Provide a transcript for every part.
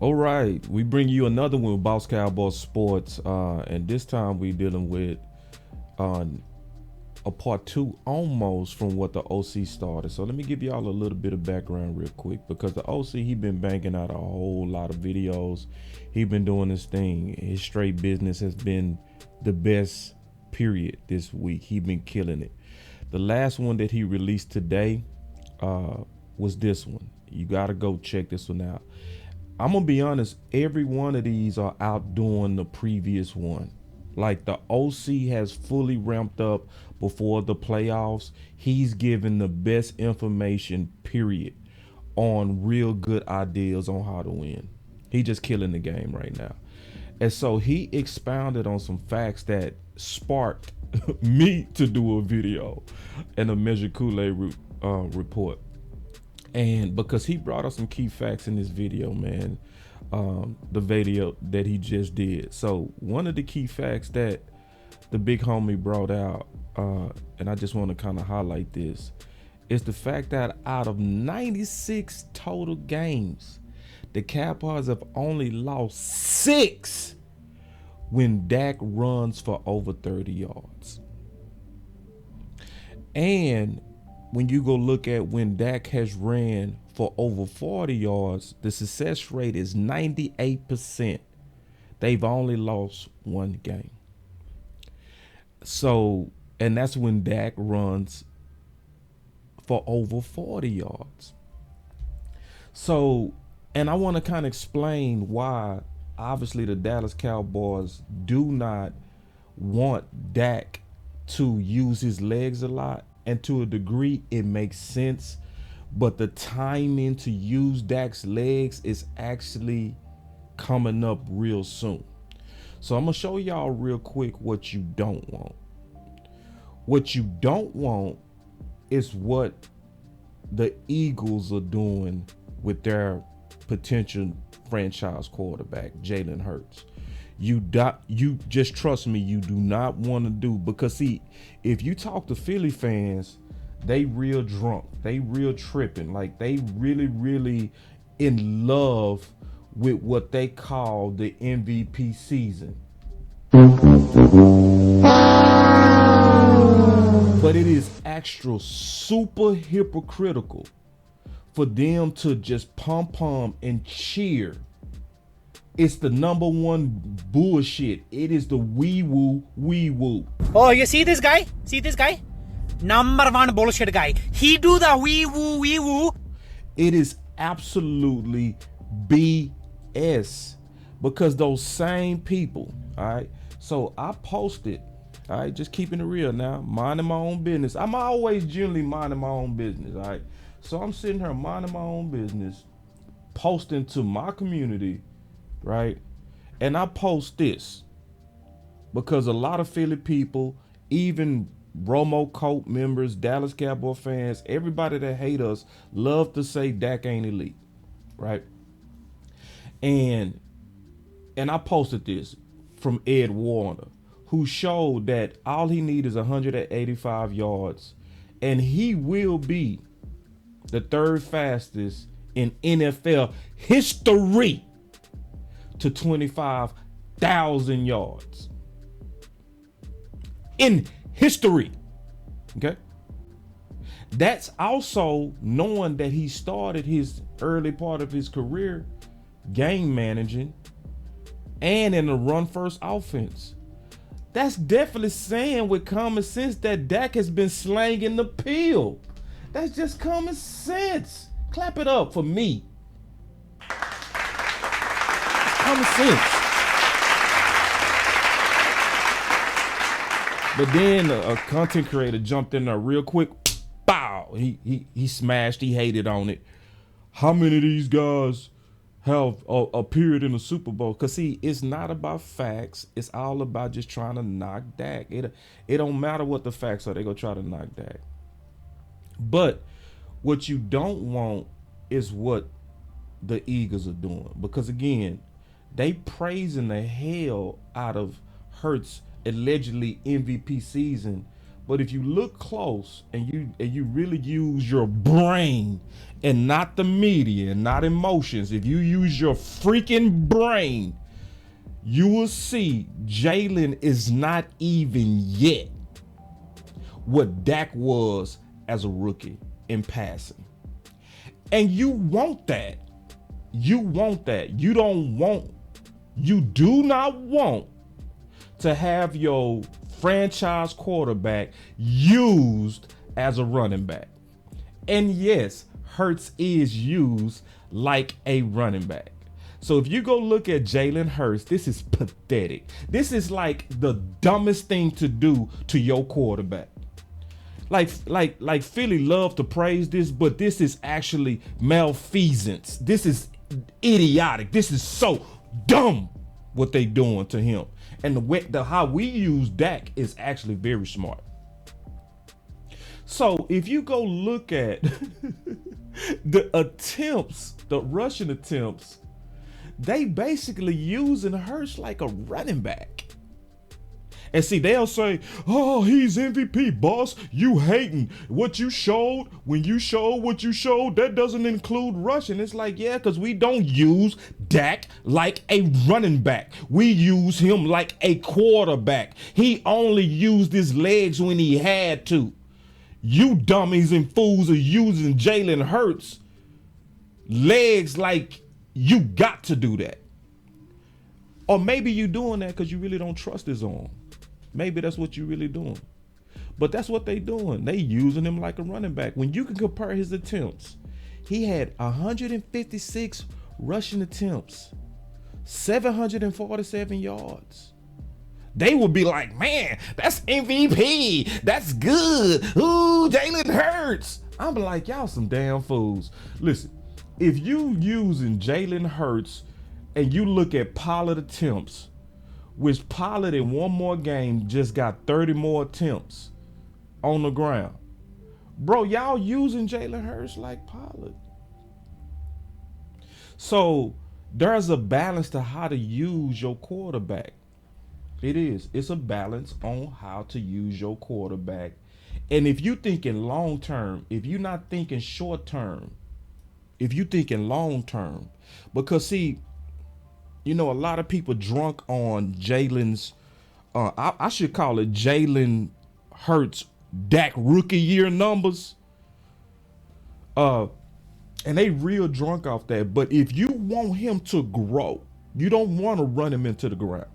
All right, we bring you another one with Boss Cowboy Sports, and this time we dealing with uh, a part two almost from what the OC started. So let me give y'all a little bit of background real quick, because the OC, he been banging out a whole lot of videos. He been doing this thing. His straight business has been the best period this week. He been killing it. The last one that he released today was this one. You got to go check this one out. I'm gonna be honest, every one of these are outdoing the previous one. Like, the OC has fully ramped up before the playoffs. He's given the best information, period, on real good ideas on how to win. He just killing the game right now. And so he expounded on some facts that sparked me to do a video and a Measure Kool-Aid report. And because he brought us some key facts in this video, man, the video that he just did. So one of the key facts that the big homie brought out, and I just want to kind of highlight this, is the fact that out of 96 total games, the Cowboys have only lost 6 when Dak runs for over 30 yards. And when you go look at when Dak has ran for over 40 yards, the success rate is 98%. They've only lost 1 game. So, and that's when Dak runs for over 40 yards. So, and I want to kind of explain why, obviously, the Dallas Cowboys do not want Dak to use his legs a lot. And to a degree, it makes sense. But the timing to use Dak's legs is actually coming up real soon. So I'm going to show y'all real quick what you don't want. What you don't want is what the Eagles are doing with their potential franchise quarterback, Jalen Hurts. You just trust me, you do not want to do, because see, if you talk to Philly fans, they real drunk, they real tripping, like they really in love with what they call the MVP season. But it is extra super hypocritical for them to just pom and cheer. It's the number one bullshit. It is the wee woo. Oh, you see this guy? See this guy? Number one bullshit guy. He do the wee woo. It is absolutely BS, because those same people, all right? So I posted, all right, just keeping it real now, minding my own business. I'm always generally minding my own business, all right? So I'm sitting here minding my own business, posting to my community, right? And I post this because a lot of Philly people, even Romo Colt members, Dallas Cowboy fans, everybody that hate us, love to say Dak ain't elite, right? And I posted this from Ed Warner, who showed that all he needs is 185 yards, and he will be the 3rd fastest in NFL history to 25,000 yards in history. Okay. That's also knowing that he started his early part of his career game managing and in a run first offense. That's definitely saying with common sense that Dak has been slanging the pill. That's just common sense. Clap it up for me. Common sense. But then a content creator jumped in there real quick. Bow. He smashed. He hated on it. How many of these guys have appeared in the Super Bowl? Because see, it's not about facts. It's all about just trying to knock Dak. It don't matter what the facts are. They gonna try to knock Dak. But what you don't want is what the Eagles are doing. Because again, they praising the hell out of Hurts' allegedly MVP season, But if you look close and you really use your brain and not the media and not emotions, if you use your freaking brain, you will see Jalen is not even yet what Dak was as a rookie in passing. And you want that. You want that. You do not want to have your franchise quarterback used as a running back. And yes, Hurts is used like a running back. So if you go look at Jalen Hurts, this is pathetic. This is like the dumbest thing to do to your quarterback. Like Philly love to praise this, but this is actually malfeasance. This is idiotic. This is so dumb what they doing to him. And the how we use Dak is actually very smart. So if you go look at the attempts, the rushing attempts, they basically using Hurts like a running back. And see, they'll say, oh, he's MVP, boss. You hating what you showed. When you showed what you showed, that doesn't include rushing. It's like, yeah, because we don't use Dak like a running back. We use him like a quarterback. He only used his legs when he had to. You dummies and fools are using Jalen Hurts legs like you got to do that. Or maybe you doing that because you really don't trust his arm. Maybe that's what you really doing. But that's what they doing. They using him like a running back. When you can compare his attempts, he had 156 rushing attempts, 747 yards. They would be like, man, that's MVP. That's good. Ooh, Jalen Hurts. I'm like, y'all some damn fools. Listen, if you using Jalen Hurts and you look at Pollard attempts, which Pollard in one more game just got 30 more attempts on the ground. Bro, y'all using Jalen Hurts like Pollard. So there's a balance to how to use your quarterback. It is. It's a balance on how to use your quarterback. And if you thinking long term, if you're not thinking short term, if you thinking long term, because see, you know, a lot of people drunk on Jalen's, I should call it Jalen Hurts Dak rookie year numbers. And they real drunk off that. But if you want him to grow, you don't want to run him into the ground.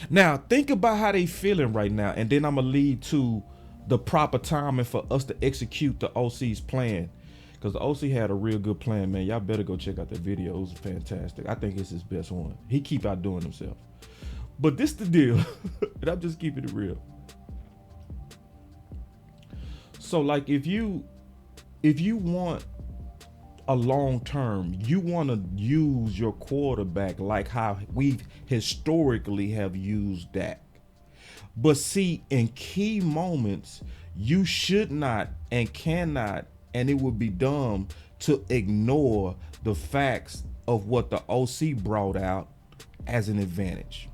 Now, think about how they feeling right now. And then I'm going to lead to the proper timing for us to execute the OC's plan. Because the OC had a real good plan, man. Y'all better go check out that video. It was fantastic. I think it's his best one. He keep outdoing himself. But this the deal. And I'm just keeping it real. So, like, if you want a long term, you want to use your quarterback like how we historically have used Dak. But see, in key moments, you should not and cannot, and it would be dumb to ignore the facts of what the OC brought out as an advantage.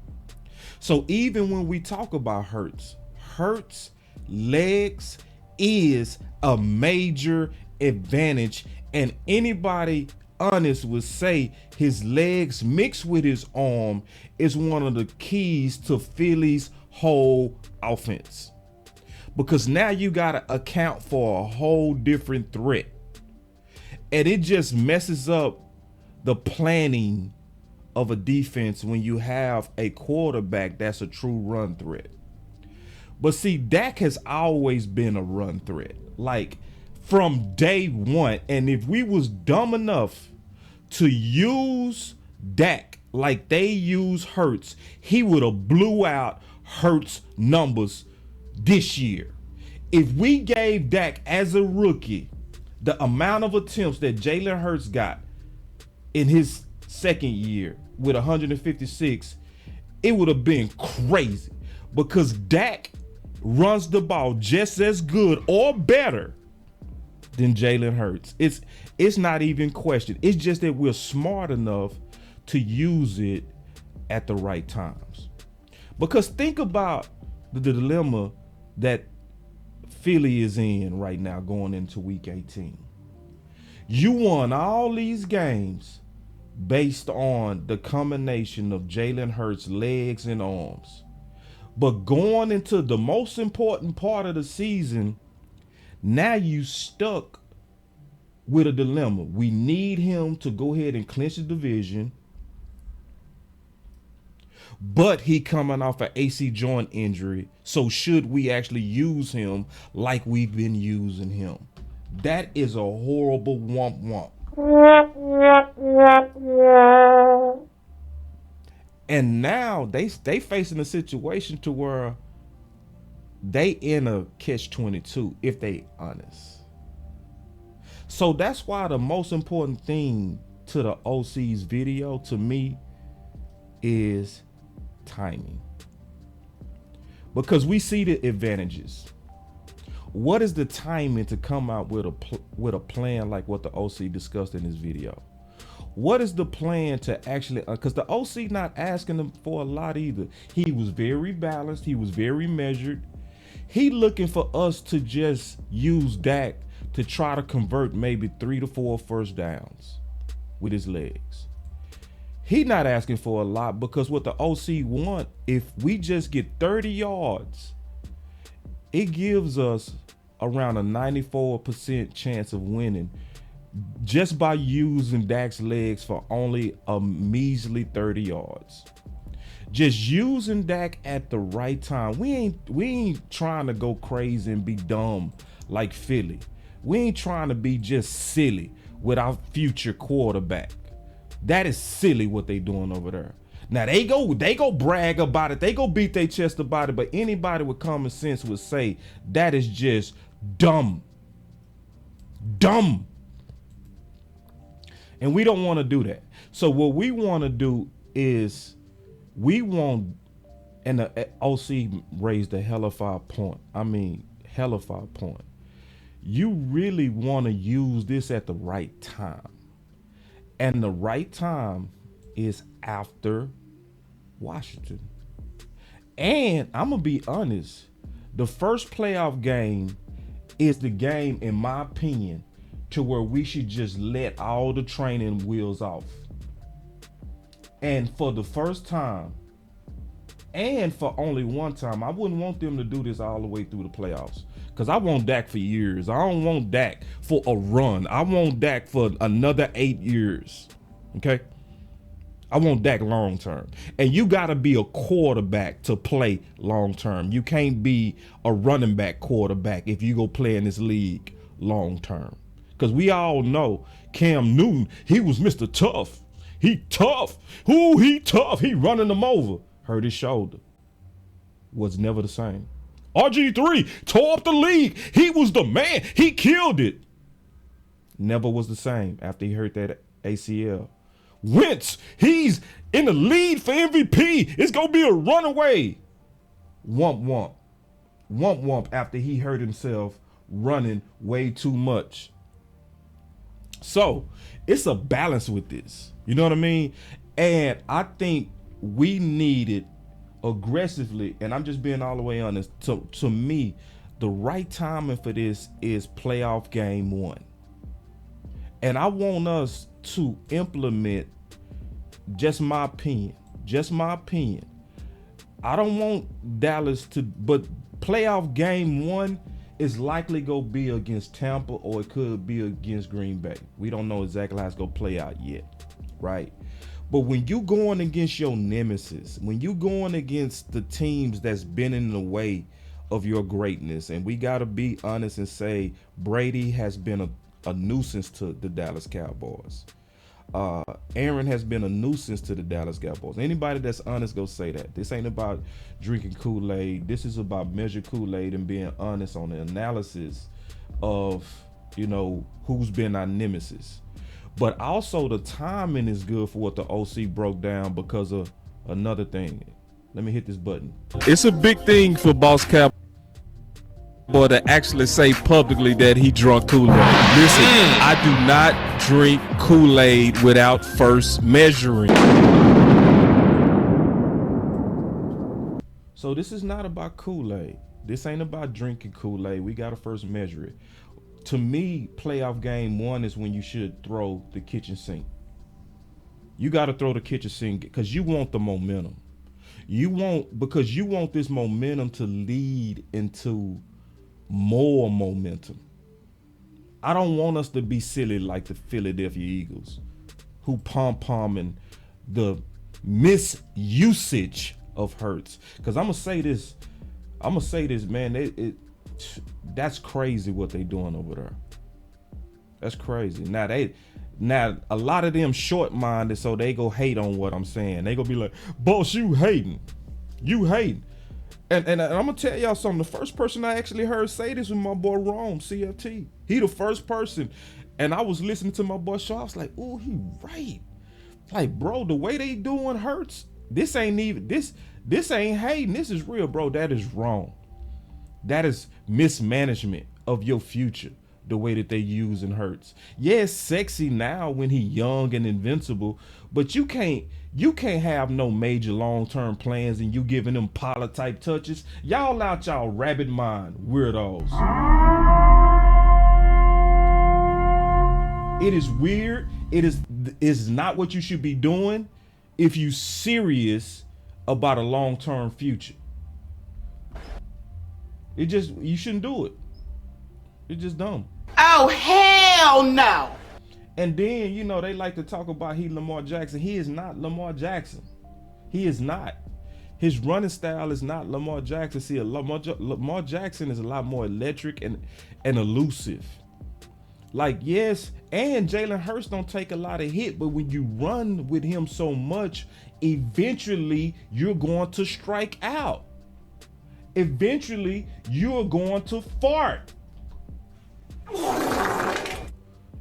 So even when we talk about Hurts legs is a major advantage, and anybody honest would say his legs mixed with his arm is one of the keys to Philly's whole offense. Because now you got to account for a whole different threat. And it just messes up the planning of a defense when you have a quarterback that's a true run threat. But see, Dak has always been a run threat. Like from day one. And if we was dumb enough to use Dak like they use Hurts, he would have blew out Hurts numbers this year. If we gave Dak as a rookie the amount of attempts that Jalen Hurts got in his second year with 156, it would have been crazy, because Dak runs the ball just as good or better than Jalen Hurts. It's not even questioned. It's just that we're smart enough to use it at the right times. Because think about the dilemma that Philly is in right now going into week 18. You won all these games based on the combination of Jalen Hurts' legs and arms. But going into the most important part of the season, now you stuck with a dilemma. We need him to go ahead and clinch the division, but he coming off an AC joint injury. So should we actually use him like we've been using him? That is a horrible womp womp. And now they facing a situation to where they in a catch-22 if they honest. So that's why the most important thing to the OC's video to me is timing. Because we see the advantages. What is the timing to come out with a plan like what the OC discussed in his video? What is the plan to actually, because the OC not asking them for a lot either. He was very balanced. He was very measured. He looking for us to just use Dak to try to convert maybe 3 to 4 first downs with his legs. He not asking for a lot, because what the OC want, if we just get 30 yards, it gives us around a 94% chance of winning just by using Dak's legs for only a measly 30 yards. Just using Dak at the right time. We ain't trying to go crazy and be dumb like Philly. We ain't trying to be just silly with our future quarterback. That is silly what they doing over there. Now they go brag about it. They go beat their chest about it. But anybody with common sense would say that is just dumb. Dumb. And we don't want to do that. So what we want to do is we want, and the OC raised a hell of a point. I mean, hell of a point. You really want to use this at the right time. And the right time is after Washington. And I'm going to be honest, the first playoff game is the game, in my opinion, to where we should just let all the training wheels off. And for the first time, and for only one time, I wouldn't want them to do this all the way through the playoffs. Because I want Dak for years. I don't want Dak for a run. I want Dak for another 8 years. Okay? I want Dak long term. And you got to be a quarterback to play long term. You can't be a running back quarterback if you go play in this league long term. Because we all know Cam Newton, he was Mr. Tough. He tough. Ooh, he tough. He running them over. Hurt his shoulder. Was never the same. RG3 tore up the league. He was the man. He killed it. Never was the same after he hurt that ACL. Wentz, he's in the lead for MVP. It's going to be a runaway. Womp womp. Womp womp after he hurt himself running way too much. So it's a balance with this. You know what I mean? And I think we needed aggressively, and I'm just being all the way honest, to me, the right timing for this is playoff game 1. And I want us to implement, just my opinion. I don't want Dallas to, but playoff game 1 is likely going to be against Tampa, or it could be against Green Bay. We don't know exactly how it's going to play out yet, right? But when you going against your nemesis, when you going against the teams that's been in the way of your greatness, and we got to be honest and say Brady has been a nuisance to the Dallas Cowboys. Aaron has been a nuisance to the Dallas Cowboys. Anybody that's honest go say that. This ain't about drinking Kool-Aid. This is about measured Kool-Aid and being honest on the analysis of, you know, who's been our nemesis. But also the timing is good for what the OC broke down because of another thing. Let me hit this button. It's a big thing for Boss Cowboy to actually say publicly that he drunk Kool-Aid. Listen, I do not drink Kool-Aid without first measuring. So this is not about Kool-Aid. This ain't about drinking Kool-Aid. We gotta first measure it. To me, playoff game 1 is when you should throw the kitchen sink. You gotta throw the kitchen sink because you want the momentum. Because you want this momentum to lead into more momentum. I don't want us to be silly like the Philadelphia Eagles, who pom-pomming the misusage of Hurts. Because I'm gonna say this, man. That's crazy what they doing over there. That's crazy. Now a lot of them short-minded, so they go hate on what I'm saying. They go be like, "Boss, you hating. And I'm gonna tell y'all something. The first person I actually heard say this was my boy Rome, CFT. He the first person. And I was listening to my boy show. I was like, "Oh, he right." Like, bro, the way they doing Hurts, this ain't hating. This is real, bro. That is wrong. That is mismanagement of your future. The way that they using Hurts. Yeah, it's sexy now when he young and invincible, but you can't have no major long-term plans and you giving them Pollard type touches. Y'all out y'all rabbit mind, weirdos. It is weird. It is not what you should be doing if you serious about a long-term future. You shouldn't do it. It's just dumb. Oh, hell no. And then, they like to talk about Lamar Jackson. He is not Lamar Jackson. He is not. His running style is not Lamar Jackson. See, Lamar Jackson is a lot more electric and elusive. Like, yes, and Jalen Hurts don't take a lot of hit, but when you run with him so much, eventually you're going to strike out. Eventually, you're going to fart.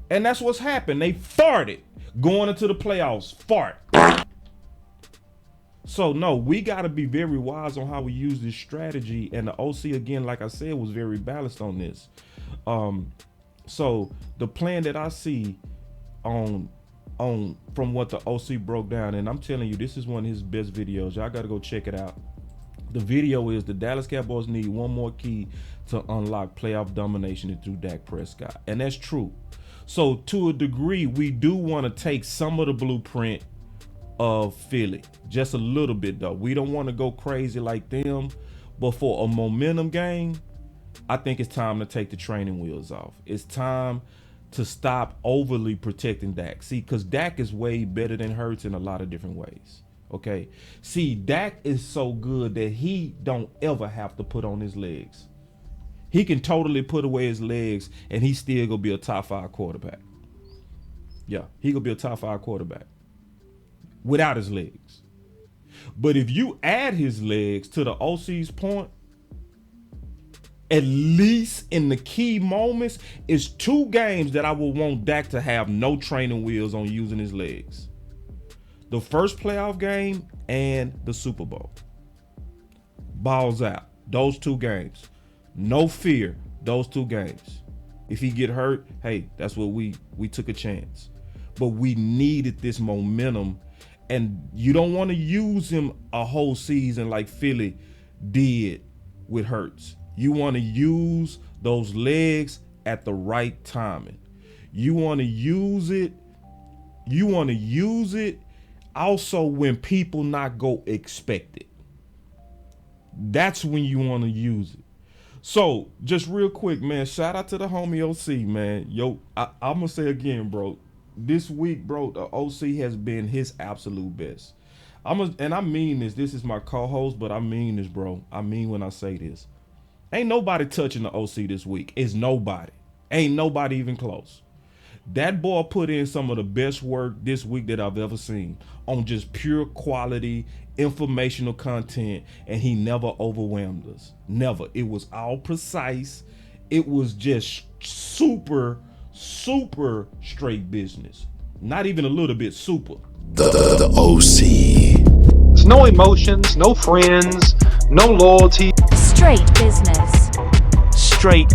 And that's what's happened. They farted going into the playoffs. Fart. So, no, we got to be very wise on how we use this strategy. And the OC, again, like I said, was very balanced on this. So, the plan that I see from what the OC broke down, and I'm telling you, this is one of his best videos. Y'all got to go check it out. The video is the Dallas Cowboys need one more key to unlock playoff domination through Dak Prescott. And that's true. So to a degree, we do want to take some of the blueprint of Philly. Just a little bit, though. We don't want to go crazy like them. But for a momentum game, I think it's time to take the training wheels off. It's time to stop overly protecting Dak. See, because Dak is way better than Hurts in a lot of different ways. Okay. See, Dak is so good that he don't ever have to put on his legs. He can totally put away his legs and he's still gonna be a top 5 quarterback. Yeah, he gonna be a top 5 quarterback without his legs. But if you add his legs, to the OC's point, at least in the key moments, it's 2 games that I would want Dak to have no training wheels on using his legs. The first playoff game and the Super Bowl. Balls out. Those 2 games. No fear. Those 2 games. If he get hurt, hey, that's what we took a chance. But we needed this momentum, and you don't want to use him a whole season like Philly did with Hurts. You want to use those legs at the right timing. You want to use it. Also when people not go expect it. That's when you want to use it. So just real quick, man, shout out to the homie OC, man. Yo, I'm gonna say again, bro, this week, bro, the OC has been his absolute best. And I mean this is my co-host, but I mean this, bro. I mean when I say this. Ain't nobody touching the OC this week. It's nobody. Ain't nobody even close. That boy put in some of the best work this week that I've ever seen on just pure quality informational content, and he never overwhelmed us. Never. It was all precise. It was just super straight business. Not even a little bit super. The OC. There's no emotions, no friends, no loyalty. Straight business. Straight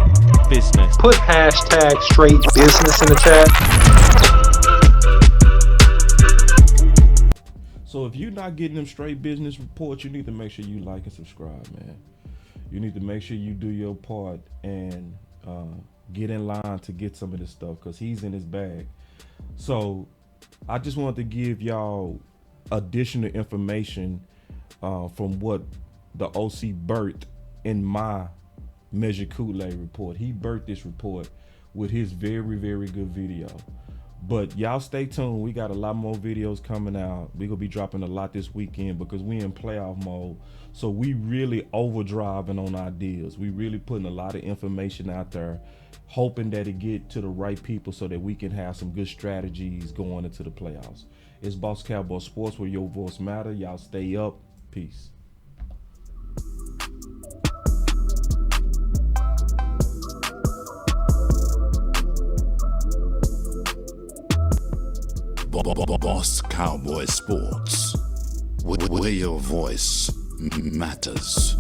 business. Put hashtag straight business in the chat. So if you're not getting them straight business reports, you need to make sure you like and subscribe, man. You need to make sure you do your part and get in line to get some of this stuff because he's in his bag. So I just wanted to give y'all additional information from what the OC birthed in my Measure Kool-Aid report. He birthed this report with his very, very good video. But y'all stay tuned. We got a lot more videos coming out. We're going to be dropping a lot this weekend because we in playoff mode. So we really overdriving on our deals. We really putting a lot of information out there, hoping that it get to the right people so that we can have some good strategies going into the playoffs. It's Boss Cowboy Sports where your voice matter. Y'all stay up. Peace. Boss Cowboy Sports, where your voice matters.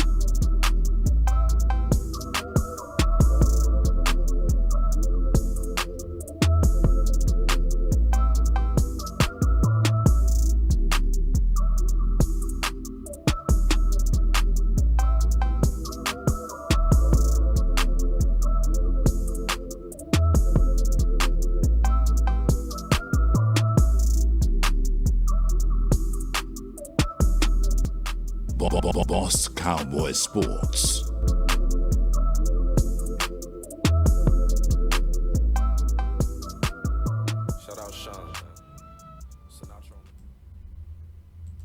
Boss Cowboy Sports.